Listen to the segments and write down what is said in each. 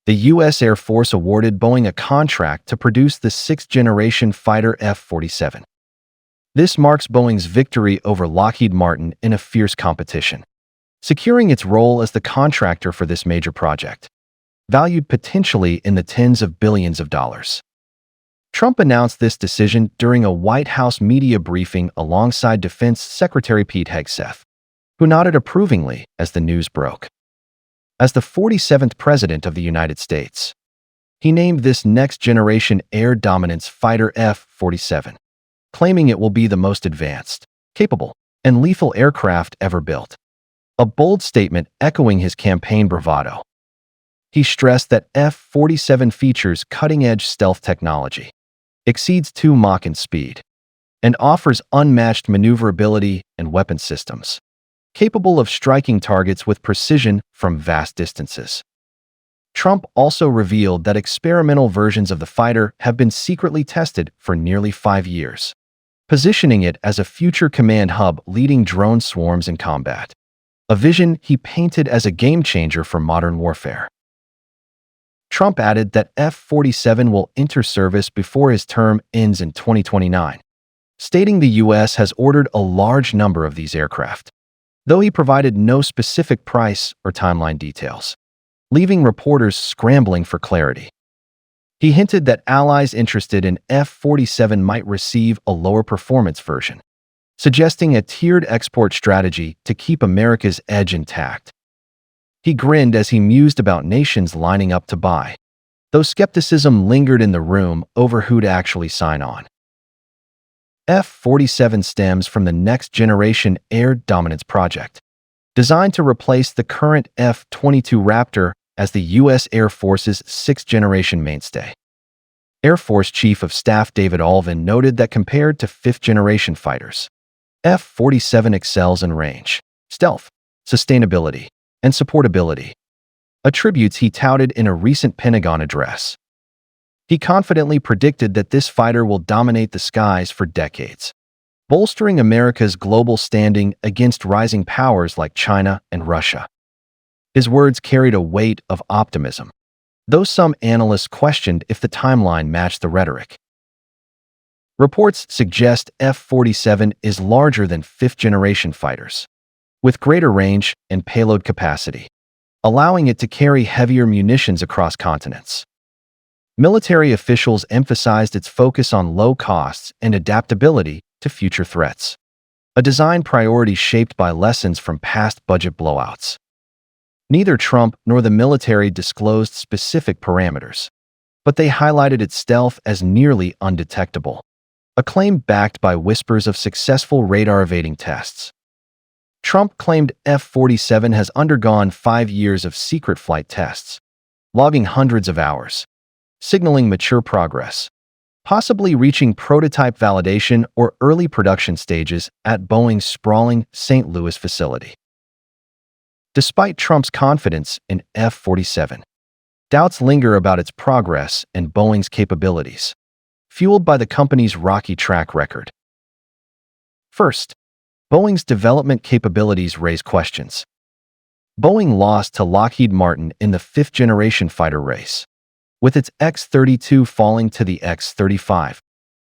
The U.S. Air Force awarded Boeing a contract to produce the sixth-generation fighter F-47. This marks Boeing's victory over Lockheed Martin in a fierce competition, securing its role as the contractor for this major project, valued potentially in the tens of billions of dollars. Trump announced this decision during a White House media briefing alongside Defense Secretary Pete Hegseth, who nodded approvingly as the news broke. As the 47th President of the United States, he named this next-generation air dominance fighter F-47, claiming it will be the most advanced, capable, and lethal aircraft ever built. A bold statement echoing his campaign bravado. He stressed that F-47 features cutting-edge stealth technology, exceeds 2 Mach in speed, and offers unmatched maneuverability and weapon systems, capable of striking targets with precision from vast distances. Trump also revealed that experimental versions of the fighter have been secretly tested for nearly 5 years, positioning it as a future command hub leading drone swarms in combat, a vision he painted as a game-changer for modern warfare. Trump added that F-47 will enter service before his term ends in 2029, stating the U.S. has ordered a large number of these aircraft, though he provided no specific price or timeline details, leaving reporters scrambling for clarity. He hinted that allies interested in F-47 might receive a lower-performance version, suggesting a tiered export strategy to keep America's edge intact. He grinned as he mused about nations lining up to buy, though skepticism lingered in the room over who'd actually sign on. F-47 stems from the next-generation air dominance project, designed to replace the current F-22 Raptor as the U.S. Air Force's sixth-generation mainstay. Air Force Chief of Staff David Ulvin noted that compared to fifth-generation fighters, F-47 excels in range, stealth, sustainability, and supportability, attributes he touted in a recent Pentagon address. He confidently predicted that this fighter will dominate the skies for decades, bolstering America's global standing against rising powers like China and Russia. His words carried a weight of optimism, though some analysts questioned if the timeline matched the rhetoric. Reports suggest F-47 is larger than fifth-generation fighters, with greater range and payload capacity, allowing it to carry heavier munitions across continents. Military officials emphasized its focus on low costs and adaptability to future threats, a design priority shaped by lessons from past budget blowouts. Neither Trump nor the military disclosed specific parameters, but they highlighted its stealth as nearly undetectable, a claim backed by whispers of successful radar-evading tests. Trump claimed F-47 has undergone 5 years of secret flight tests, logging hundreds of hours, signaling mature progress, possibly reaching prototype validation or early production stages at Boeing's sprawling St. Louis facility. Despite Trump's confidence in F-47, doubts linger about its progress and Boeing's capabilities, fueled by the company's rocky track record. First, Boeing's development capabilities raise questions. Boeing lost to Lockheed Martin in the fifth-generation fighter race, with its X-32 falling to the X-35,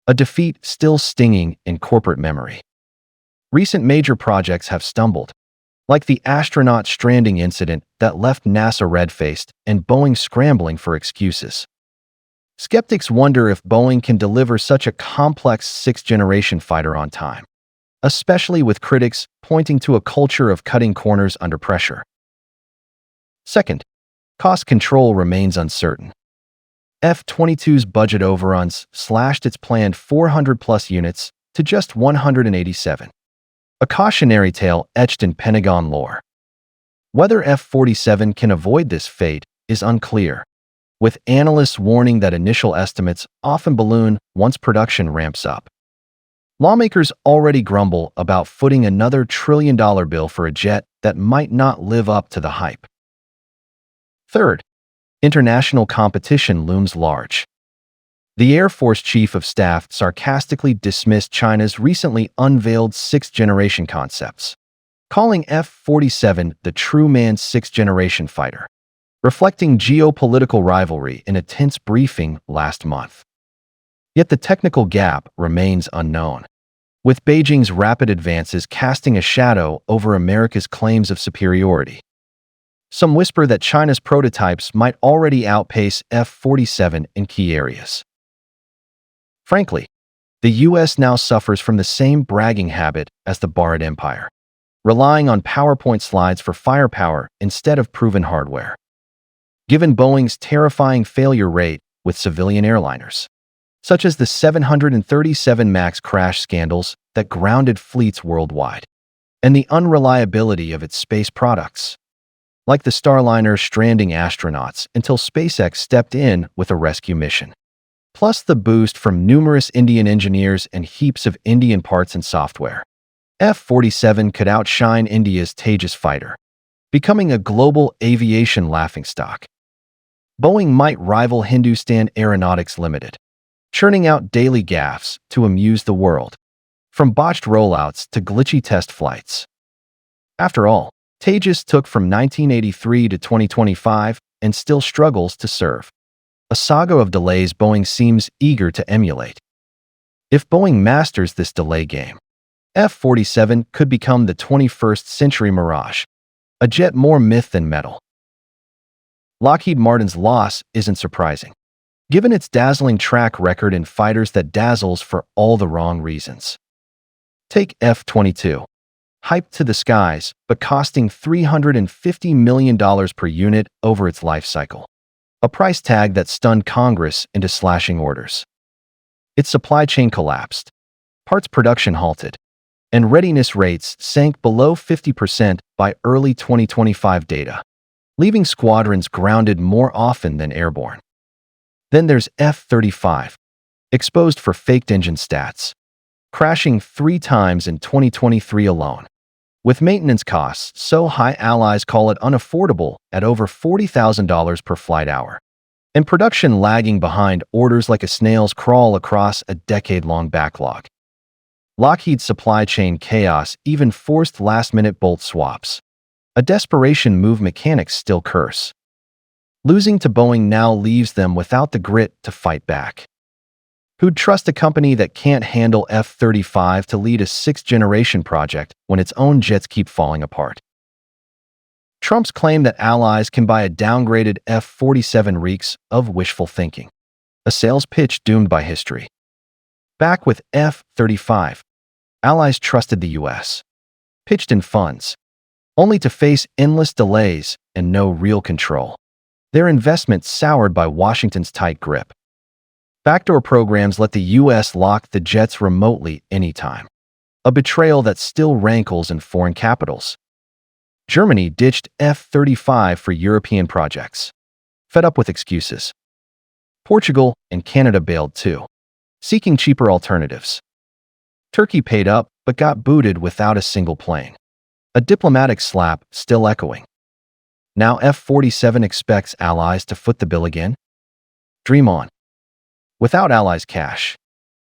a defeat still stinging in corporate memory. Recent major projects have stumbled, like the astronaut stranding incident that left NASA red-faced and Boeing scrambling for excuses. Skeptics wonder if Boeing can deliver such a complex sixth-generation fighter on time, especially with critics pointing to a culture of cutting corners under pressure. Second, cost control remains uncertain. F-22's budget overruns slashed its planned 400-plus units to just 187, a cautionary tale etched in Pentagon lore. Whether F-47 can avoid this fate is unclear, with analysts warning that initial estimates often balloon once production ramps up. Lawmakers already grumble about footing another trillion-dollar bill for a jet that might not live up to the hype. Third, international competition looms large. The Air Force Chief of Staff sarcastically dismissed China's recently unveiled sixth-generation concepts, calling F-47 the true man's sixth-generation fighter. reflecting geopolitical rivalry in a tense briefing last month. Yet the technical gap remains unknown, with Beijing's rapid advances casting a shadow over America's claims of superiority. Some whisper that China's prototypes might already outpace F-47 in key areas. Frankly, the U.S. now suffers from the same bragging habit as the Barrett Empire, relying on PowerPoint slides for firepower instead of proven hardware. Given Boeing's terrifying failure rate with civilian airliners, such as the 737 MAX crash scandals that grounded fleets worldwide, and the unreliability of its space products, like the Starliner stranding astronauts until SpaceX stepped in with a rescue mission, plus the boost from numerous Indian engineers and heaps of Indian parts and software, F-47 could outshine India's Tejas fighter, becoming a global aviation laughingstock. Boeing might rival Hindustan Aeronautics Limited, churning out daily gaffes to amuse the world, from botched rollouts to glitchy test flights. After all, Tejas took from 1983 to 2025 and still struggles to serve, a saga of delays Boeing seems eager to emulate. If Boeing masters this delay game, F-47 could become the 21st century mirage, a jet more myth than metal. Lockheed Martin's loss isn't surprising, given its dazzling track record in fighters that dazzles for all the wrong reasons. Take F-22. Hyped to the skies, but costing $350 million per unit over its life cycle, a price tag that stunned Congress into slashing orders. Its supply chain collapsed, parts production halted, and readiness rates sank below 50% by early 2025 data, leaving squadrons grounded more often than airborne. Then there's F-35, exposed for faked engine stats, crashing 3 times in 2023 alone, with maintenance costs so high allies call it unaffordable at over $40,000 per flight hour, and production lagging behind orders like a snail's crawl across a decade-long backlog. Lockheed's supply chain chaos even forced last-minute bolt swaps, a desperation move mechanics still curse. Losing to Boeing now leaves them without the grit to fight back. Who'd trust a company that can't handle F-35 to lead a 6th-generation project when its own jets keep falling apart? Trump's claim that allies can buy a downgraded F-47 reeks of wishful thinking, a sales pitch doomed by history. Back with F-35, allies trusted the U.S., pitched in funds, only to face endless delays and no real control. Their investment soured by Washington's tight grip. Backdoor programs let the U.S. lock the jets remotely anytime, a betrayal that still rankles in foreign capitals. Germany ditched F-35 for European projects, fed up with excuses. Portugal and Canada bailed too, seeking cheaper alternatives. Turkey paid up but got booted without a single plane, a diplomatic slap still echoing. Now F-47 expects allies to foot the bill again? Dream on. Without allies' cash,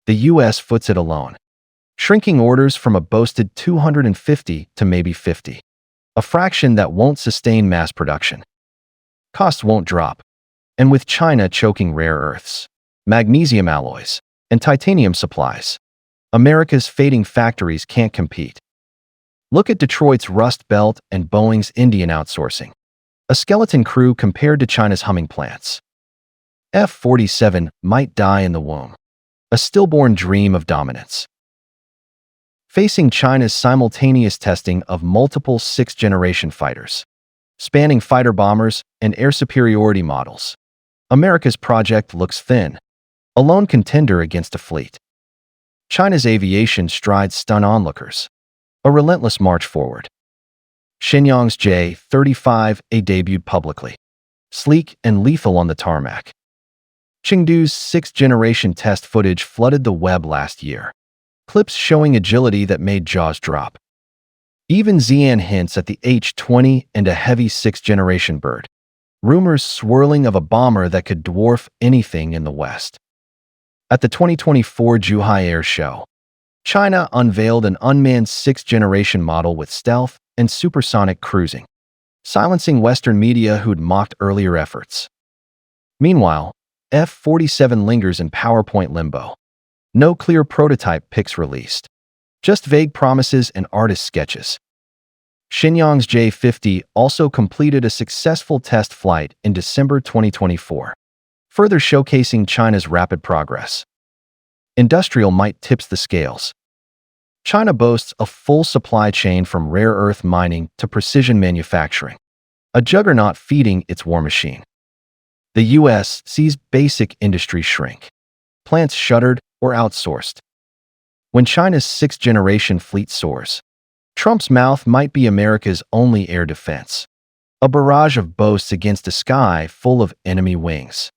the U.S. foots it alone, shrinking orders from a boasted 250 to maybe 50, a fraction that won't sustain mass production. Costs won't drop, and with China choking rare earths, magnesium alloys, and titanium supplies, America's fading factories can't compete. Look at Detroit's Rust Belt and Boeing's Indian outsourcing, a skeleton crew compared to China's humming plants. F-47 might die in the womb, a stillborn dream of dominance. Facing China's simultaneous testing of multiple 6th-generation fighters, spanning fighter bombers and air superiority models, America's project looks thin, a lone contender against a fleet. China's aviation strides stun onlookers, a relentless march forward. Shenyang's J-35A debuted publicly, sleek and lethal on the tarmac. Chengdu's 6th-generation test footage flooded the web last year, clips showing agility that made jaws drop. Even Xi'an hints at the H-20 and a heavy 6th-generation bird, rumors swirling of a bomber that could dwarf anything in the West. At the 2024 Zhuhai Air Show, China unveiled an unmanned 6th-generation model with stealth and supersonic cruising, silencing Western media who'd mocked earlier efforts. Meanwhile, F47 lingers in PowerPoint limbo. No clear prototype pics released. Just vague promises and artist sketches. Shenyang's J-50 also completed a successful test flight in December 2024, further showcasing China's rapid progress. Industrial might tips the scales. China boasts a full supply chain from rare earth mining to precision manufacturing, a juggernaut feeding its war machine. The U.S. sees basic industry shrink. Plants shuttered or outsourced. When China's sixth-generation fleet soars, Trump's mouth might be America's only air defense, a barrage of boasts against a sky full of enemy wings.